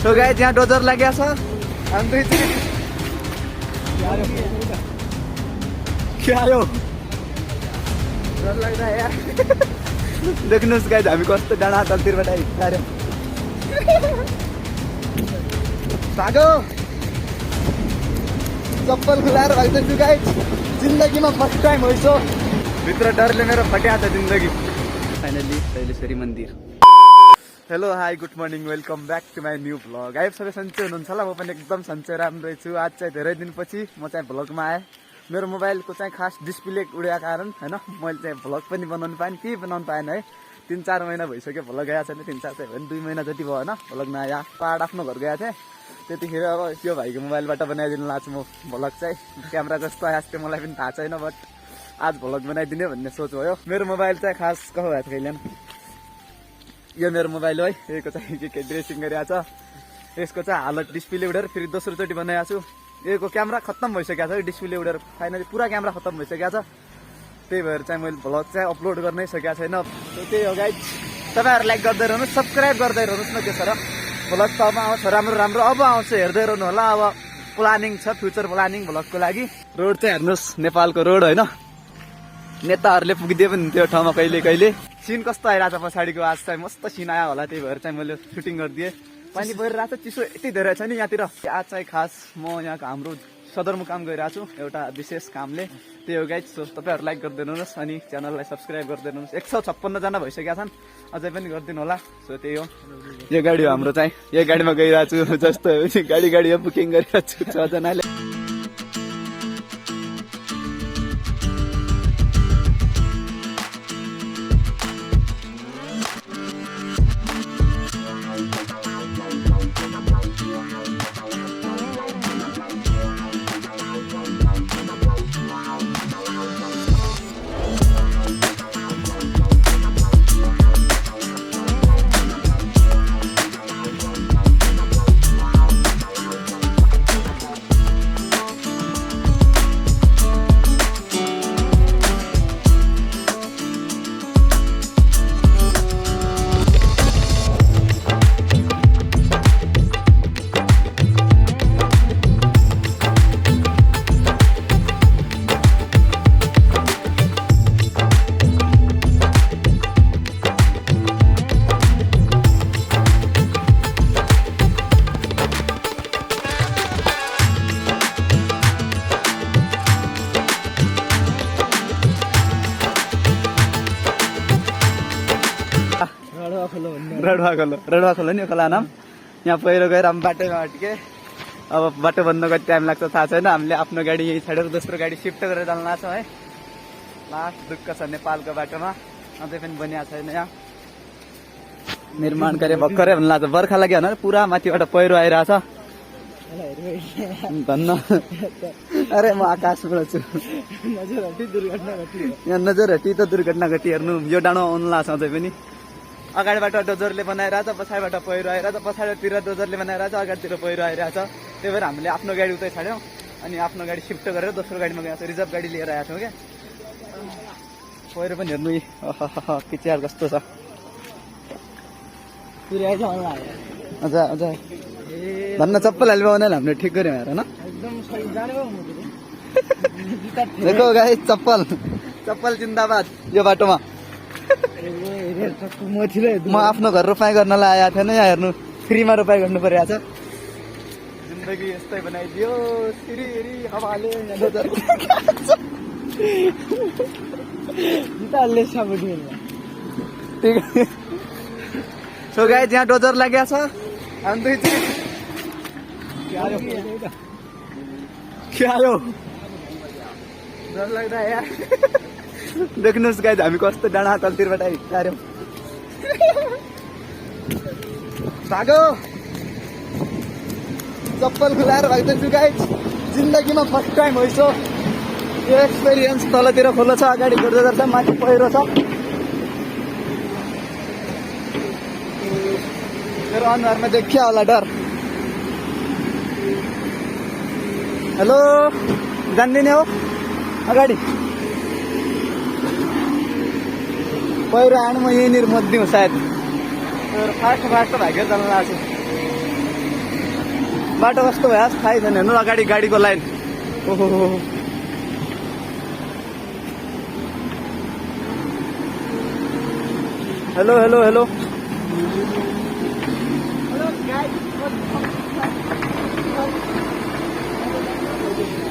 so guys यहाँ dozer लाग्या छ हामी दुई चाहिँ के आयो डर लाग्दा यार देख्नुस् गाइस हामी कस्तो डाँडा तलतिरबाट हिँड्छौँ भागो चप्पल खुलाएर भाग्दैछु गाइस जिन्दगीमा फर्स्ट टाइम हो यसो भित्र डरले मेरो फट्या छ जिन्दगी फाइनली शैलेश्वरी मन्दिर hello hi good morning welcome back to my new vlog आइप सबै सन्चै हुनुहुन्छ होला म पनि एकदम सन्चै राम्रै छु आज चाहिँ धेरै दिनपछि म चाहिँ भ्लगमा आएँ मेरो मोबाइलको चाहिँ खास डिस्प्ले उडेको कारण होइन मैले चाहिँ भ्लग पनि बनाउनु पाएँ केही बनाउनु पाएन है 3-4 महिना भइसक्यो भ्लग गएको छैन 3-4 चाहिँ भयो 2 महिना जति भयो होइन भ्लग नआयो पहाड आफ्नो घर गएको थिएँ त्यतिखेर अब त्यो भाइको मोबाइलबाट बनाइदिनु लाग्छु म भ्लग चाहिँ क्यामेरा जस्तो आएको थियो मलाई पनि थाहा छैन बट आज भ्लग बनाइदिने भन्ने सोच भयो मेरो मोबाइल चाहिँ खास कहाँ भएको थियो कहिले यो मेरो मोबाइल हो है यसको चाहिँ के ड्रेसिङ गरिरहेको छ यसको चाहिँ हालत डिस्प्ले उडेर फेरि दोस्रोचोटि बनाएको छु यसको क्यामेरा खत्तम भइसकेको छ डिस्प्ले उडेर फाइनली पुरा क्यामेरा खत्तम भइसकेको छ त्यही भएर चाहिँ मैले भ्लग चाहिँ अपलोड गर्नै सकेको छैन त्यही हो गाइस तपाईँहरू लाइक गर्दै रहनुहोस् सब्सक्राइब गर्दै रहनुहोस् न त्यसो र भ्लग त अब आउँछ राम्रो राम्रो अब आउँछ हेर्दै रहनु होला अब प्लानिङ छ फ्युचर प्लानिङ भ्लगको लागि रोड चाहिँ हेर्नुहोस् नेपालको रोड होइन नेताहरूले पुगिदियो पनि त्यो ठाउँमा कहिले कहिले सिन कस्तो आइरहेको छ पछाडिको आज चाहिँ मस्त सिन आयो होला त्यही भएर चाहिँ मैले सुटिङ गरिदिएँ पानी परिरहेको छ चिसो यति धेरै छ नि यहाँतिर आज चाहिँ खास म यहाँको हाम्रो सदरमुकाम गइरहेको छु एउटा विशेष कामले त्यही हो गाइस सो तपाईँहरू लाइक गरिदिनु होस् अनि च्यानललाई सब्सक्राइब गरिदिनु होस् 156 जना भइसकेका छन् अझै पनि गरिदिनु होला सो त्यही हो यो गाडी हो हाम्रो चाहिँ यो गाडीमा गइरहेको छु जस्तो गाडी बुकिङ गरिरहेको छु 6 जनाले रडुवा खोलो नि खोला नाम यहाँ पहिरो गएर हामी बाटोमा अट्के अब बाटो बन्द कति टाइम लाग्छ थाहा छैन हामीले आफ्नो गाडी यही छाडेर दोस्रो गाडी सिफ्ट गरेर जानु लाग्छ है लास्ट दुःख छ नेपालको बाटोमा अझै पनि बनिएको छैन यहाँ निर्माण गरे भर्खरै भन्नु लाग्छ बर्खा लाग्यो भने पुरा माथिबाट पहिरो आइरहेछ धन्न अरे म आकाशबाट छु यहाँ नजर हटी त दुर्घटना घटी हेर्नु यो डाँडो आउनु लाग्छ अझै पनि अगाडिबाट डोजरले बनाइरहेछ पछाडिबाट पहिरो आइरहेछ पछाडितिर डोजरले बनाइरहेछ अगाडितिर पहिरो आइरहेछ त्यही भएर हामीले आफ्नो गाडी उतै छाड्यौँ अनि आफ्नो गाडी सिफ्ट गरेर दोस्रो गाडीमा गएको छ रिजर्भ गाडी लिएर आएको छौँ क्या पहिरो पनि हेर्नु पिच्यार कस्तो छ हजुर हजुर भन्न चप्पल हाल्नु भने हामीले ठिक गऱ्यौँ हेर न देखो गाइस चप्पल जिन्दाबाद यो बाटोमा म आफ्नो घर रोपाइ गर्नलाई आएको थिएन यहाँ हेर्नु फ्रीमा रोपाइ गर्नु परिरहेको छ जिन्दगी यस्तै बनाइदियो सो गाइस यहाँ डोजर लाग्या छ हामी दुई चाहिँ के आयो डर लाग्दा यार देख्नुहोस् गाइस हामी कस्तो डाँडा तलतिरबाट हिँड्छौँ भागो चप्पल खुलाएर भाग्दैछु गाइस जिन्दगीमा फर्स्ट टाइम हो यसो यो एक्सपिरियन्स तलतिर खोलो छ अगाडि डोजर छ माथि पहिरो छ मेरो अनुहारमा देखिया होला डर हेलो जान्दिने हो अगाडि पहिरो आउनु म यहीँनिर मध्य सायद फास्ट भागेर चल्न लाग्छु बाटो कस्तो भयो थाहै छैन हेर्नु अगाडि गाडीको लाइन ओहो हेलो हेलो हेलो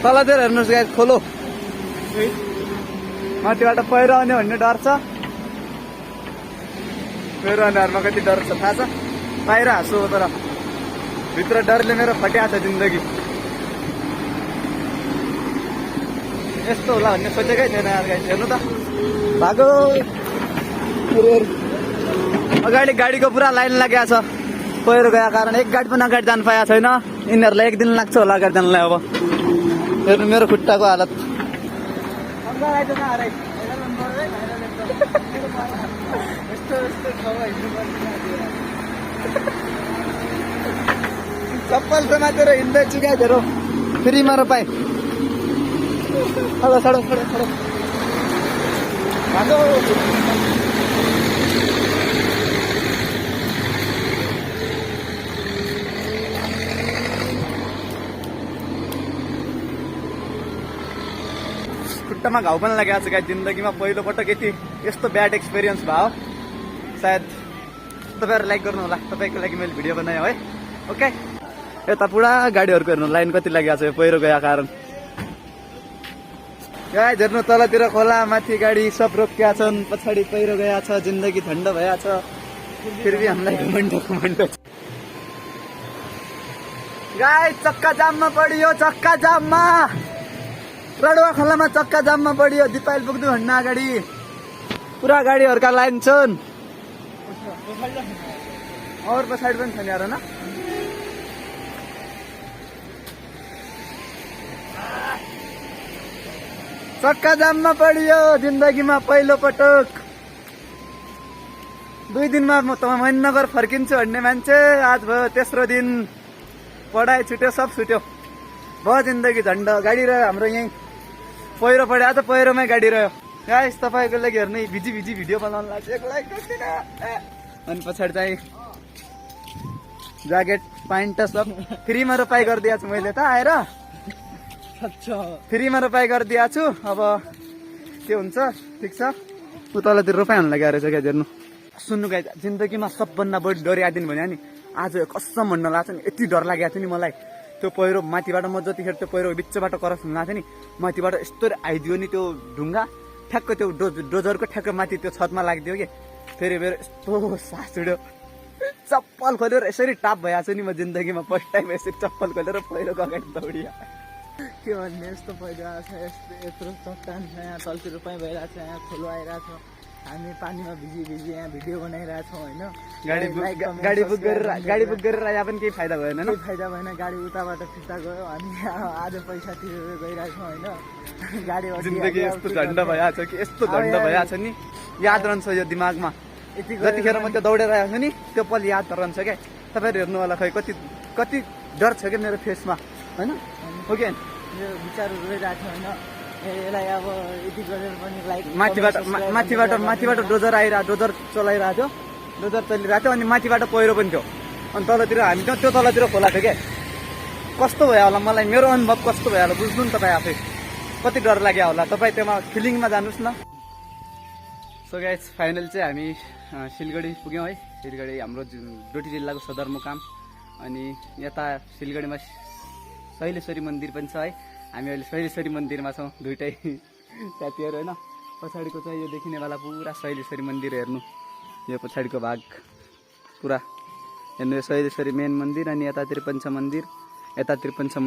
तलतिर हेर्नुहोस् गाइस खोलो माथिबाट पहिरो आउने भन्ने डर छ पहिरो आउनेहरूमा कति डर छ थाहा छ बाहिर हाँसो तर भित्र डरले मेरो फट्या छ जिन्दगी यस्तो होला भन्ने सोचेकै थिएन यार गाइस हेर्नु त भागो अगाडि गाडीको पुरा लाइन लागेको छ पहिरो गएको कारण एक गाडी पनि अगाडि जानु पाएको छैन यिनीहरूलाई एक दिन लाग्छ होला अगाडि जानलाई अब हेर्नु मेरो खुट्टाको हालत चप्पल समातेर हिँड्दैछु क्या धेरै फ्रीमा र पाएँ सडक सडक सडक सडक खुट्टामा घाउ पनि लागेको छ क्या जिन्दगीमा पहिलोपटक यति यस्तो ब्याड एक्सपिरियन्स भयो सायद तपाईँहरू लाइक गर्नु होला तपाईँको लागि मैले भिडियो बनाएँ है ओके यता पुरा गाडीहरूको हेर्नु लाइन कति लागेको छ पहिरो गएको कारण गाइस हेर्नु तलतिर खोला माथि गाडी सब रोकिया छन् पछाडि पहिरो गएको छ जिन्दगी ठण्ड भइरहेको छ फेरि हामीलाई घमण्ड गाइस चक्का जाममा पडियो चक्का जाममा रडुवा खोलामा चक्का जाममा पडियो दिपाइल पुग्नु भन्दा अगाडि पुरा गाडीहरूका लाइन छन् और पछाडि पनि छ नि यार न चक्का जाममा पडियो जिन्दगीमा पहिलो पटक 2 दिनमा म त महेन्द्रनगर फर्किन्छु भन्ने मान्छे आज भयो तेस्रो दिन पढाइ छुट्यो सब छुट्यो भयो जिन्दगी झण्ड गाडी रह्यो हाम्रो यहीँ पहिरो पढ्यो त पहिरोमै गाडी रह्यो गाइस तपाईँको लागि हेर्नु भिजी भिजी भिडियो बनाउनु लाग्छ अनि पछाडि चाहिँ ज्याकेट प्यान्ट सब फ्रीमा रोपाइ गरिदिएको छु मैले त आएर फ्रीमा रोपाइ गरिदिएको छु अब के हुन्छ ठिक छ उतातिर रोपाइ हुन लागेको रहेछ क्या हेर्नु सुन्नु गाइस जिन्दगीमा सबभन्दा बढी डर दिन भन्यो नि आज कसम भन्न लाग्छ नि यति डर लागेको थियो नि मलाई त्यो पहिरो माथिबाट म जतिखेर त्यो पहिरो बिचबाट क्रस हुन लाग्थ्यो नि माथिबाट यस्तो आइदियो नि त्यो ढुङ्गा ठ्याक्क त्यो डोजरको ठ्याक्क माथि त्यो छतमा लाग्दियो कि फेरि मेरो यस्तो सास उड्यो चप्पल खोलेर यसरी टाप भइहाल्छ नि म जिन्दगीमा फर्स्ट टाइम यसरी चप्पल खोलेर पहिरोको अगाडि दौडिया के भन्ने यस्तो पहिरो आएको छ यत्रो चट्टान छ यहाँ तलतिर पनि भइरहेको छ यहाँ खोलो आइरहेको छ हामी पानीमा भिजी भिजी यहाँ भिडियो बनाइरहेछौँ होइन गाडी बुक गरेर यहाँ पनि केही फाइदा भएन केही फाइदा भएन गाडी उताबाट फिर्ता गयो अनि आज पैसा तिरेर गइरहेछौँ होइन गाडी जिन्दगी यस्तो झन्ड भइहाल्छ कि यस्तो झन्ड भइहाल्छ नि याद रहन्छ यो दिमागमा जतिखेर म त्यो दौडेर आएको छु नि त्यो पल याद रहन्छ क्या तपाईँहरू हेर्नु होला खै कति कति डर छ क्या मेरो फेसमा होइन हो कि यो विचारहरू गइरहेको छ होइन यसलाई अब यति गरेर पनि लाइक माथिबाट डोजर डोजर चलाइरहेको थियो डोजर चलिरहेको थियो अनि माथिबाट पहिरो पनि थियो अनि तलतिर हामी त्यो तलतिर खोला थियो क्या कस्तो भयो होला मलाई मेरो अनुभव कस्तो भयो होला बुझ्नु नि तपाईँ आफै कति डर लाग्यो होला तपाईँ त्यसमा फिलिङमा जानुहोस् न सो गाइस फाइनल चाहिँ हामी सिलगढी पुग्यौँ है सिलगढी हाम्रो डोटी जिल्लाको सदरमुकाम अनि यता सिलगढीमा शैलेश्वरी मन्दिर पनि छ है हामी अहिले शैलेश्वरी मन्दिरमा छौँ दुइटै साथीहरू होइन पछाडिको चाहिँ यो देखिनेवाला पुरा शैलेश्वरी मन्दिर हेर्नु यो पछाडिको भाग पुरा हेर्नु यो शैलेश्वरी मेन मन्दिर अनि यतातिर पनि छ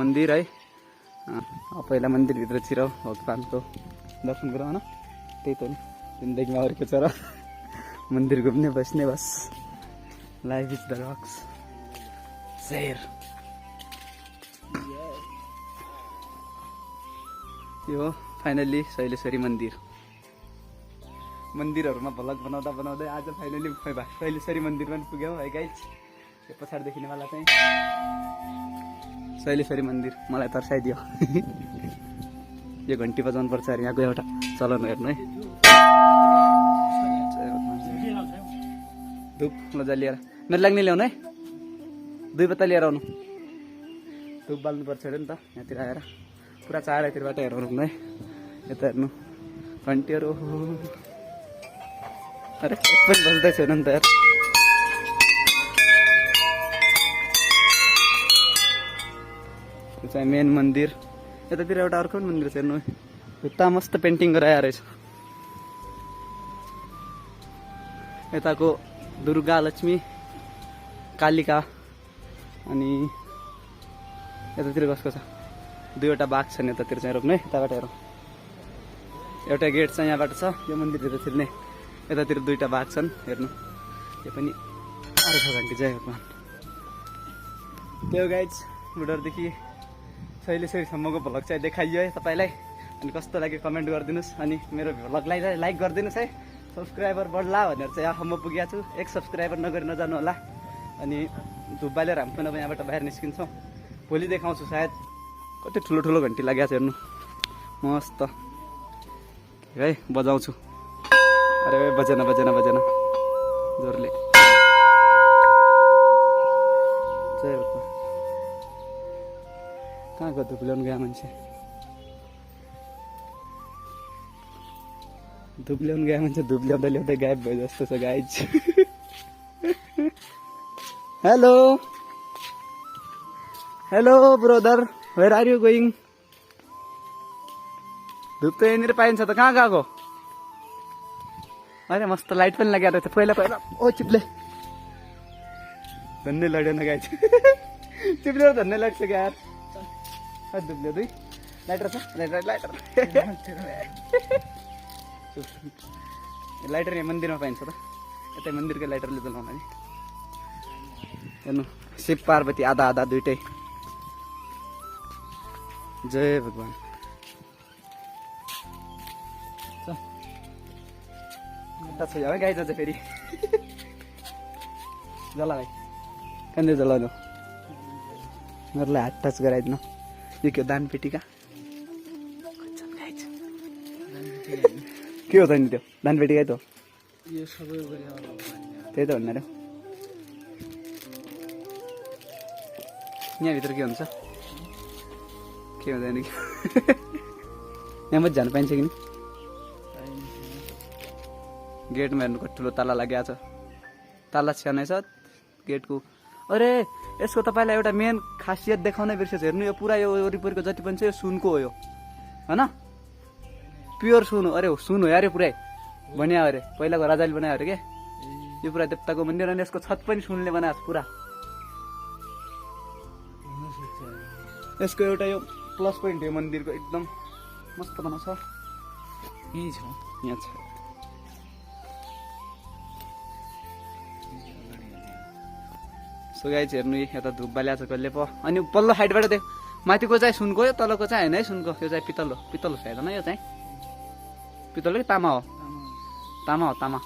मन्दिर है पहिला मन्दिरभित्र छिराउ भगवान्को दर्शन गरौँ न त्यही त नि जिन्दगीमा अरूको छ र मन्दिर घुम्ने बस्ने बस लाइफ इज द रक्स शेर यो फाइनल्ली शैलेश्वरी मन्दिरहरूमा भ्लग बनाउँदै आज फाइनल्ली शैलेश्वरी मन्दिर पनि पुग्यौँ है गाइज यो पछाडि देखिनेवाला चाहिँ शैलेश्वरी मन्दिर मलाई तर्साइदियो यो घन्टी बजाउनु पर्छ अरे यहाँको एउटा चलन हेर्नु है धुप मजा लिएर मेरो लाग्ने ल्याउनु है 2 बत्ता लिएर आउनु धुप बाल्नुपर्छ अरे नि त यहाँतिर आएर पुरा चारैतिरबाट हेरौँ है यता हेर्नु घन्टीहरू अरे एक पनि बज्दै छैन नि त यार यो चाहिँ मेन मन्दिर यतातिर एउटा अर्को पनि मन्दिर छ हेर्नु भित्ता मस्त पेन्टिङ गराएर रहेछ यताको दुर्गा लक्ष्मी कालिका अनि यतातिर कसको छ दुईवटा बाघ छन् यतातिर चाहिँ रोक्ने यताबाट हेरौँ एउटा गेट चाहिँ यहाँबाट छ यो मन्दिरभित्र छिर्ने यतातिर दुईवटा बाघ छन् हेर्नु यो पनि 8 घन्टी चाहिँ भगवान् त्यो गाइज बुढरदेखि शैलेश्वरीसम्मको भ्लग चाहिँ देखाइयो है तपाईँलाई अनि कस्तो लाग्यो कमेन्ट गरिदिनुहोस् अनि मेरो भ्लगलाई चाहिँ लाइक गरिदिनुहोस् है सब्सक्राइबर बढ्ला भनेर चाहिँ यहाँ म पुगेको छु 1 सब्सक्राइबर नगरी नजानु होला अनि धुप बालेर हामी पनि अब यहाँबाट बाहिर निस्किन्छौँ भोलि देखाउँछु सायद कति ठुलो ठुलो घन्टी लागेको छ हेर्नु मस्त है बजाउँछु अरे बजेन बजेन बजेन जोरले जय हो कहाँ गयो धुप ल्याउनु गयो मान्छे धुप ल्याउनु गयो मान्छे धुप ल्याउँदा ल्याउँदै गायब भयो जस्तो छ guys hello hello brother where are you going धुप त यहाँनिर पाइन्छ त कहाँ गएको अरे मस्त लाइट पनि लागेको रहेछ पहिला पहिला ओ चिप्ले धन्नै लड्यो न गाइज चिप्ले धन्नै लाग्छ क्या यार धुप ल्याउ दुई लाइटर छ लाइटर लाइटर लाइटर यहाँ मन्दिरमा पाइन्छ त यतै मन्दिरकै लाइटरले जलाउनु नि हेर्नु शिव पार्वती आधा आधा दुइटै जय भगवान् छ है गाई जान्छ फेरि जला भाइ कहाँनिर जलाउनु मेरोलाई हात टच गराइदिनु यो के हो दानपेटी का के हो त नि त्यो दानपेटी काय त यो सबै त्यही त भन्नु अरे यहाँभित्र के हुन्छ के हुँदैन कि यहाँ मात्रै जानु पाइन्छ कि नि गेटमा हेर्नु कति ठुलो ताला लागेको छ ताला सानै छ गेटको अरे यसको तपाईँलाई एउटा मेन खासियत देखाउनै बिर्सेछ हेर्नु यो पुरा यो वरिपरिको जति पनि छ यो सुनको हो यो होइन प्योर सुन हो अरे सुन हो यार यो पुरै बनिया अरे पहिलाको राजाले बनायो अरे के यो पुरा देवताको मन्दिर अनि यसको छत पनि सुनले बनाएको छ पुरा यसको एउटा यो प्लस पोइन्ट हो मन्दिरको एकदम मस्त बनाउँछ यहीँ छ यहाँ छ सो गाइज हेर्नु यता धुप बाल्या छ कहिले पो अनि पल्लो साइडबाट देख माथिको चाहिँ सुनको यो तलको चाहिँ होइन है सुनको यो चाहिँ पितल हो पितल छ हेर्दैन यो चाहिँ पितल कि तामा हो तामा हो तामा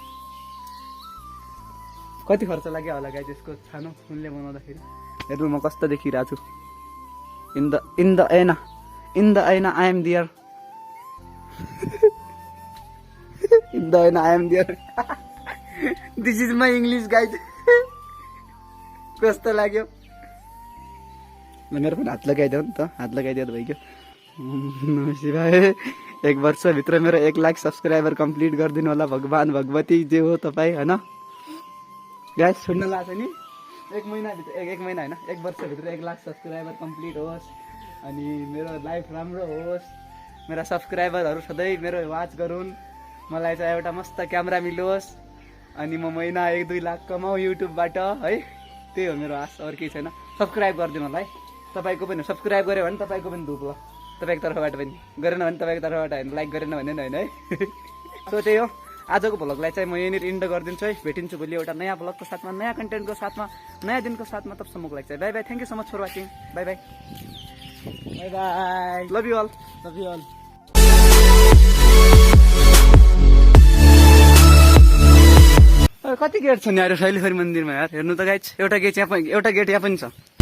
कति खर्च लाग्यो होला गाइज यसको छानो सुनले बनाउँदाखेरि हेर्नु म कस्तो देखिरहेको छु इन द ऐना I am dear in the ऐना I am dear this is my English guys कस्तो लाग्यो मेरो पनि हात लगाइदेऊ नि त हात लगाइदियो त भइगयो शिवाय 1 वर्षभित्र मेरो 1 लाख सब्सक्राइबर कम्प्लिट गरिदिनु होला भगवान् भगवती जे हो तपाईँ होइन गाइस सुन्न लाग्छ नि 1 महिनाभित्र 1 महिना होइन 1 वर्षभित्र 1 लाख सब्सक्राइबर कम्प्लिट होस् अनि मेरो लाइफ राम्रो होस् मेरा सब्सक्राइबरहरू सधैँ मेरो वाच गरून् मलाई चाहिँ एउटा मस्त क्यामेरा मिलोस् अनि म महिना 1-2 लाख कमाऊ युट्युबबाट है त्यही हो मेरो आश अरू केही छैन सब्सक्राइब गरिदिनु होला है तपाईँको पनि सब्सक्राइब गऱ्यो भने तपाईँको पनि धुप हो तपाईँको तर्फबाट पनि गरेन भने तपाईँको तर्फबाट होइन लाइक गरेन भने होइन है सो त्यही हो आजको भ्लगलाई चाहिँ म यहीँनिर इन्ड गरिदिन्छु है भेटिन्छु भोलि एउटा नयाँ भ्लगको साथमा नयाँ कन्टेन्टको साथमा नयाँ दिनको साथमा तबसम्मको लागि चाहिँ bye bye thank you so much for watching bye bye bye bye love you all कति गेट छ नि यार शैलेश्वरी मन्दिरमा यार हेर्नु त गाइज एउटा गेट यहाँ पनि छ